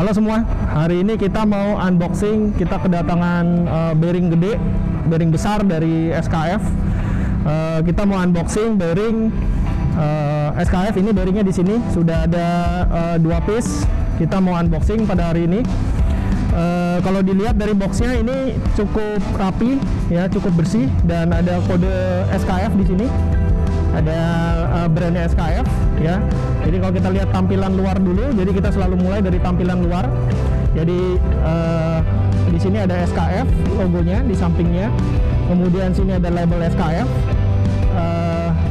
Halo semua, hari ini kita mau unboxing. Kita kedatangan bearing gede, bearing besar dari SKF. Kita mau unboxing bearing SKF. Ini bearingnya di sini sudah ada 2 piece. Kita mau unboxing pada hari ini. Kalau dilihat dari boxnya ini cukup rapi, ya, cukup bersih, dan ada kode SKF di sini. Ada brandnya SKF, ya. Jadi kalau kita lihat tampilan luar dulu, jadi kita selalu mulai dari tampilan luar. Jadi di sini ada SKF logonya di sampingnya. Kemudian sini ada label SKF.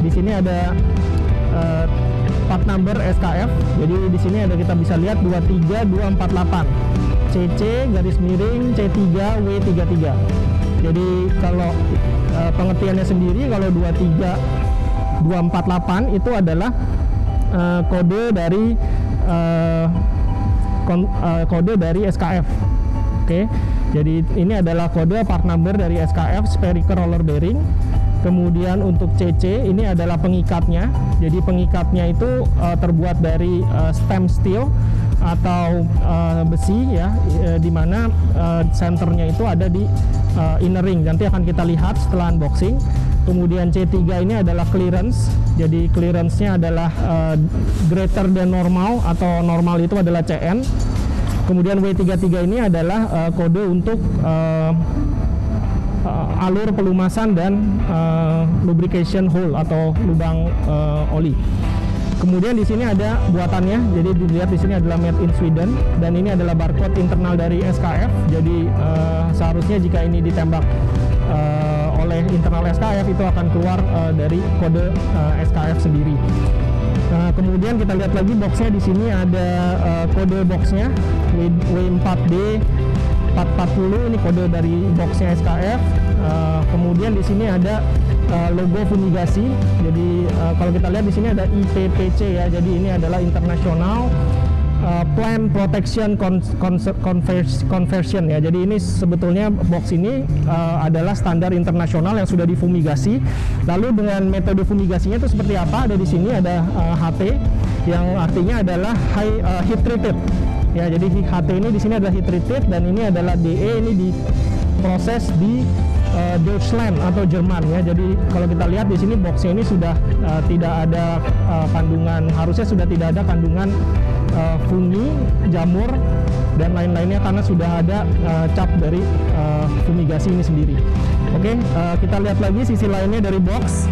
Di sini ada part number SKF. Jadi di sini ada, kita bisa lihat 23248 CC garis miring C3 W33. Jadi kalau pengertiannya sendiri, kalau 23248 itu adalah kode dari SKF. Oke. Jadi ini adalah kode part number dari SKF spherical roller bearing. Kemudian untuk CC ini adalah pengikatnya. Jadi pengikatnya itu terbuat dari stem steel atau besi, ya, di mana senternya itu ada di inner ring. Nanti akan kita lihat setelah unboxing. Kemudian C3 ini adalah clearance. Jadi clearance-nya adalah greater than normal, atau normal itu adalah CN. Kemudian W33 ini adalah kode untuk alur pelumasan dan lubrication hole atau lubang oli. Kemudian di sini ada buatannya. Jadi dilihat di sini adalah made in Sweden, dan ini adalah barcode internal dari SKF. Jadi seharusnya jika ini ditembak oleh internal SKF, itu akan keluar dari kode SKF sendiri. Kemudian kita lihat lagi boxnya. Di sini ada kode boxnya W4D 440, ini kode dari boxnya SKF. Kemudian di sini ada logo fumigasi. Jadi kalau kita lihat di sini ada IPPC, ya. Jadi ini adalah International Plant Protection Conversion, ya. Jadi ini sebetulnya box ini adalah standar internasional yang sudah difumigasi. Lalu dengan metode fumigasinya itu seperti apa? Ada di sini ada HT, yang artinya adalah high heat treated. Ya, jadi HT ini di sini adalah heat treated, dan ini adalah DE, ini diproses di Deutschland atau Jerman, ya. Jadi kalau kita lihat di sini boxnya ini sudah tidak ada kandungan, harusnya sudah tidak ada kandungan fungi, jamur, dan lain-lainnya, karena sudah ada cap dari fumigasi ini sendiri. Oke, kita lihat lagi sisi lainnya dari box.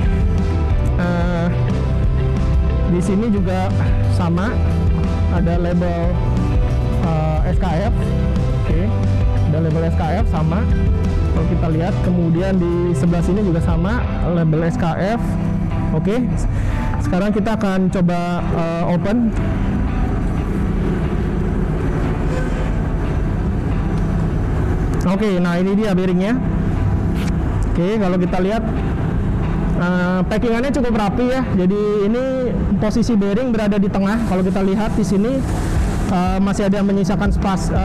Di sini juga sama, ada label SKF. Oke, ada label SKF sama. Kalau kita lihat, kemudian di sebelah sini juga sama, label SKF. Oke, sekarang kita akan coba open. Oke, nah ini dia bearingnya. Oke, kalau kita lihat packingannya cukup rapi, ya. Jadi ini posisi bearing berada di tengah. Kalau kita lihat di sini masih ada menyisakan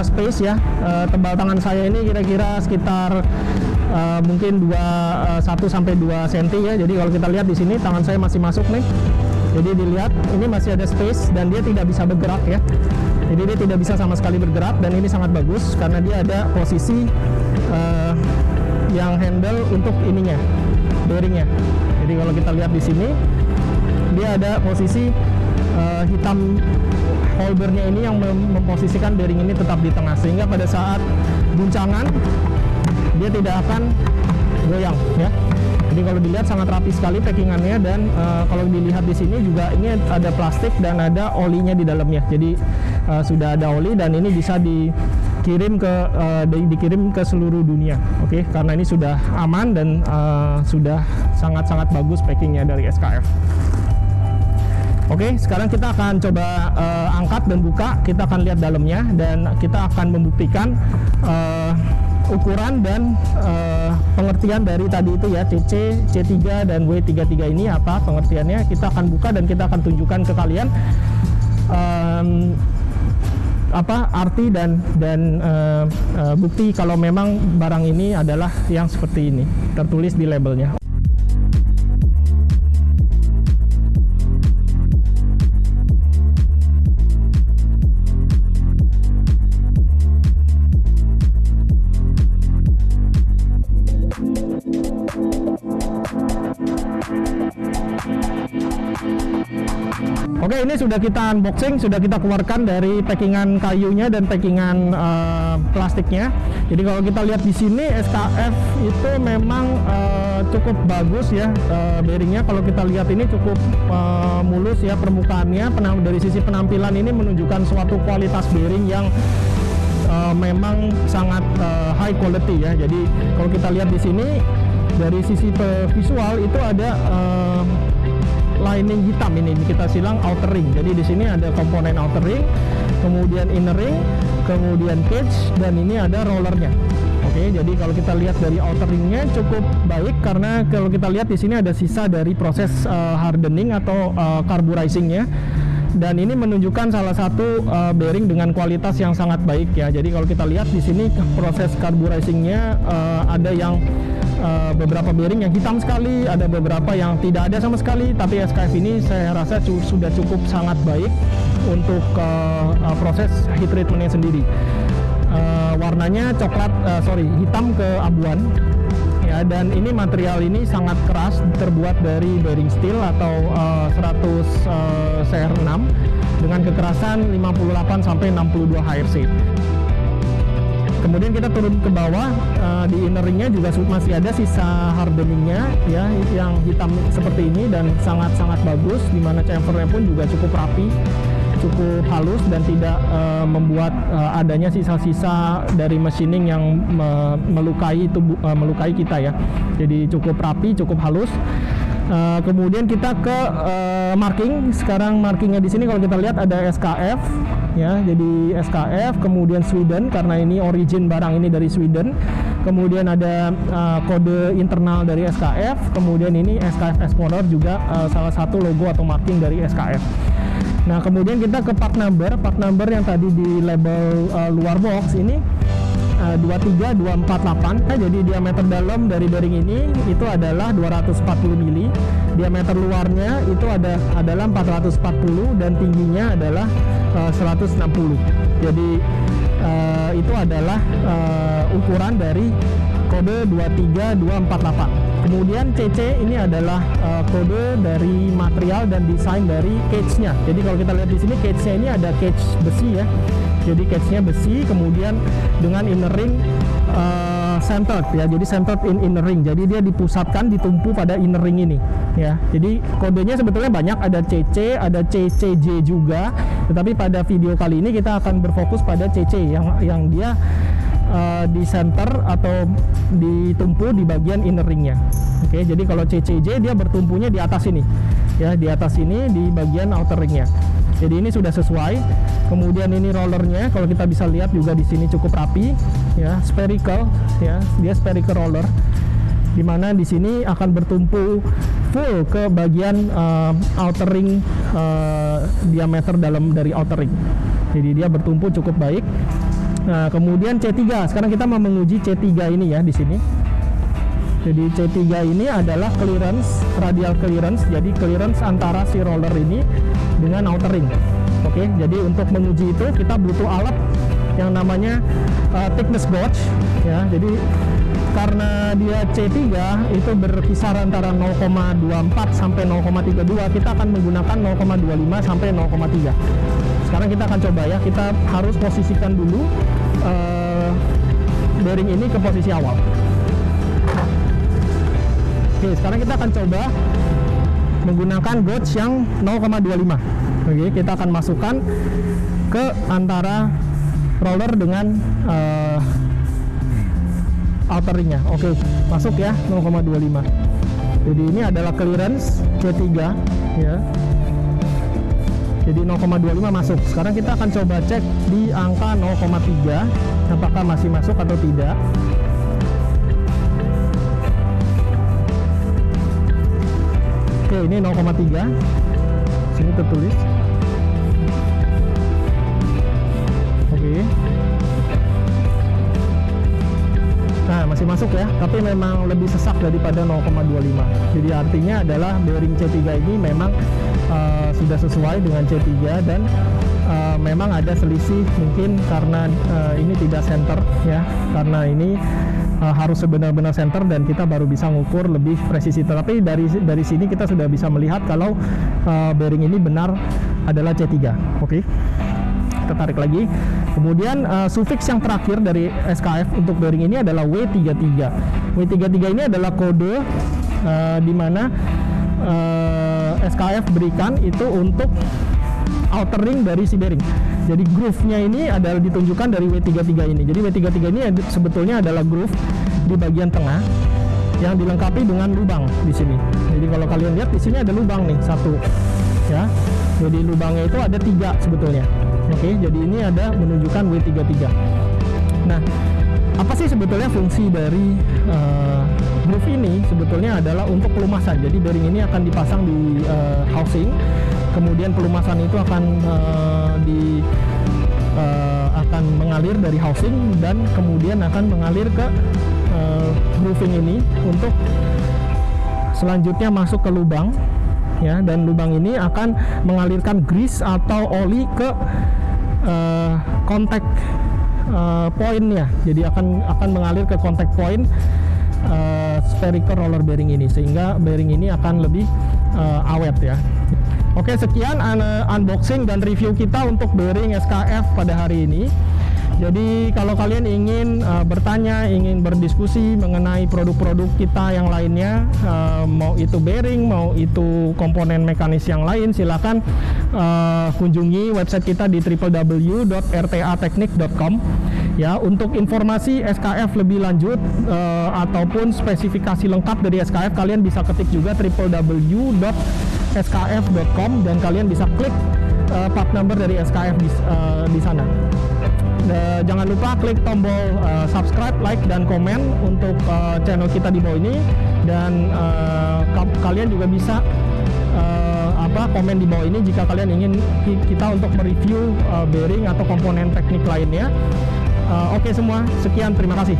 space, ya. Tebal tangan saya ini kira-kira sekitar mungkin 1-2 cm, ya. Jadi kalau kita lihat di sini tangan saya masih masuk nih. Jadi dilihat ini masih ada space, dan dia tidak bisa bergerak, ya. Jadi dia tidak bisa sama sekali bergerak, dan ini sangat bagus karena dia ada posisi yang handle untuk ininya, bearingnya. Jadi kalau kita lihat di sini, dia ada posisi hitam holdernya ini yang memposisikan bearing ini tetap di tengah, sehingga pada saat guncangan dia tidak akan goyang, ya. Jadi kalau dilihat sangat rapi sekali packingannya, dan kalau dilihat di sini juga ini ada plastik dan ada olinya di dalamnya. Jadi sudah ada oli, dan ini bisa dikirim ke seluruh dunia. Oke, karena ini sudah aman dan sudah sangat-sangat bagus packingnya dari SKF. Oke, sekarang kita akan coba angkat dan buka. Kita akan lihat dalamnya, dan kita akan membuktikan ukuran dan pengertian dari tadi itu, ya, CC, C3 dan W33 ini apa pengertiannya. Kita akan buka dan kita akan tunjukkan ke kalian apa arti dan bukti kalau memang barang ini adalah yang seperti ini tertulis di labelnya. Oke, ini sudah kita unboxing, sudah kita keluarkan dari packingan kayunya dan packingan plastiknya. Jadi kalau kita lihat di sini SKF itu memang cukup bagus ya, bearingnya. Kalau kita lihat ini cukup mulus ya permukaannya. Dari sisi penampilan ini menunjukkan suatu kualitas bearing yang memang sangat high quality ya. Jadi kalau kita lihat di sini dari sisi visual itu ada lining hitam, ini kita silang outer ring. Jadi di sini ada komponen outer ring, kemudian inner ring, kemudian cage, dan ini ada rollernya. Oke, jadi kalau kita lihat dari outer ringnya cukup baik, karena kalau kita lihat di sini ada sisa dari proses hardening atau carburizingnya. Dan ini menunjukkan salah satu bearing dengan kualitas yang sangat baik ya. Jadi kalau kita lihat di sini proses carburizingnya ada yang beberapa bearing yang hitam sekali, ada beberapa yang tidak ada sama sekali. Tapi SKF ini saya rasa sudah cukup sangat baik untuk proses heat treatmentnya sendiri. Warnanya hitam keabuan. Ya, dan ini material ini sangat keras, terbuat dari bearing steel atau 100 CR6 dengan kekerasan 58 sampai 62 HRC. Kemudian kita turun ke bawah, di inner ringnya juga masih ada sisa hardeningnya ya, yang hitam seperti ini dan sangat-sangat bagus, dimana chamfernya pun juga cukup rapi, cukup halus, dan tidak membuat adanya sisa-sisa dari machining yang melukai kita ya. Jadi cukup rapi, cukup halus. Kemudian kita ke marking. Sekarang markingnya di sini kalau kita lihat ada SKF ya, jadi SKF, kemudian Sweden karena ini origin barang ini dari Sweden. Kemudian ada kode internal dari SKF. Kemudian ini SKF Explorer juga salah satu logo atau marking dari SKF. Nah, kemudian kita ke part number yang tadi di label luar box ini 23248. Jadi diameter dalam dari bearing ini itu adalah 240 mili, diameter luarnya itu adalah 440, dan tingginya adalah 160. Jadi itu adalah ukuran dari kode 23248. Kemudian CC ini adalah kode dari material dan desain dari cage-nya. Jadi kalau kita lihat di sini cage-nya ini ada cage besi ya. Jadi cage-nya besi, kemudian dengan inner ring centered ya. Jadi centered in inner ring. Jadi dia dipusatkan, ditumpu pada inner ring ini ya. Jadi kodenya sebetulnya banyak, ada CC, ada CCJ juga. Tetapi pada video kali ini kita akan berfokus pada CC yang dia di center atau ditumpu di bagian inner ringnya. Oke, jadi kalau CCJ dia bertumpunya di atas ini ya, di atas ini di bagian outer ringnya. Jadi ini sudah sesuai. Kemudian ini rollernya kalau kita bisa lihat juga di sini cukup rapi ya, spherical ya, dia spherical roller, dimana di sini akan bertumpu full ke bagian outer ring, diameter dalam dari outer ring. Jadi dia bertumpu cukup baik. Nah, kemudian C3. Sekarang kita mau menguji C3 ini ya di sini. Jadi C3 ini adalah clearance, radial clearance. Jadi clearance antara si roller ini dengan outer ring. Oke, jadi untuk menguji itu kita butuh alat yang namanya thickness gauge ya. Jadi karena dia C3 itu berkisar antara 0,24 sampai 0,32, kita akan menggunakan 0,25 sampai 0,3. Sekarang kita akan coba ya, kita harus posisikan dulu bearing ini ke posisi awal. Oke, sekarang kita akan coba menggunakan gauge yang 0,25. Oke, kita akan masukkan ke antara roller dengan outer ringnya. Oke, masuk ya 0,25. Jadi ini adalah clearance C3 ya. Jadi 0,25 masuk. Sekarang kita akan coba cek di angka 0,3 apakah masih masuk atau tidak. Oke, ini 0,3. Sini tertulis. Oke. Nah, masih masuk ya, tapi memang lebih sesak daripada 0,25. Jadi artinya adalah bearing C3 ini memang sudah sesuai dengan C3, dan memang ada selisih mungkin karena ini tidak center ya, karena ini harus benar-benar center dan kita baru bisa ngukur lebih presisi. Tapi dari sini kita sudah bisa melihat kalau bearing ini benar adalah C3. Oke. Kita tarik lagi. Kemudian sufiks yang terakhir dari SKF untuk bearing ini adalah W33. W33 ini adalah kode di mana SKF berikan itu untuk outer ring dari si bearing. Jadi groove-nya ini adalah ditunjukkan dari W33 ini. Jadi W33 ini sebetulnya adalah groove di bagian tengah yang dilengkapi dengan lubang di sini. Jadi kalau kalian lihat di sini ada lubang nih, satu, ya. Jadi lubangnya itu ada 3 sebetulnya. Oke, jadi ini ada menunjukkan W33. Nah, apa sih sebetulnya fungsi dari groove ini? Sebetulnya adalah untuk pelumasan. Jadi bearing ini akan dipasang di housing. Kemudian pelumasan itu akan akan mengalir dari housing dan kemudian akan mengalir ke grooving ini untuk selanjutnya masuk ke lubang, ya, dan lubang ini akan mengalirkan grease atau oli ke kontak pointnya. Jadi akan mengalir ke kontak point spherical roller bearing ini sehingga bearing ini akan lebih awet, ya. Oke, sekian unboxing dan review kita untuk bearing SKF pada hari ini. Jadi kalau kalian ingin bertanya, ingin berdiskusi mengenai produk-produk kita yang lainnya, mau itu bearing, mau itu komponen mekanis yang lain, silakan kunjungi website kita di www.rtatechnic.com. Ya, untuk informasi SKF lebih lanjut ataupun spesifikasi lengkap dari SKF, kalian bisa ketik juga www.skf.com dan kalian bisa klik part number dari SKF di sana. Jangan lupa klik tombol subscribe, like, dan komen untuk channel kita di bawah ini, dan kalian juga bisa komen di bawah ini jika kalian ingin kita untuk mereview bearing atau komponen teknik lainnya. Oke semua, sekian, terima kasih.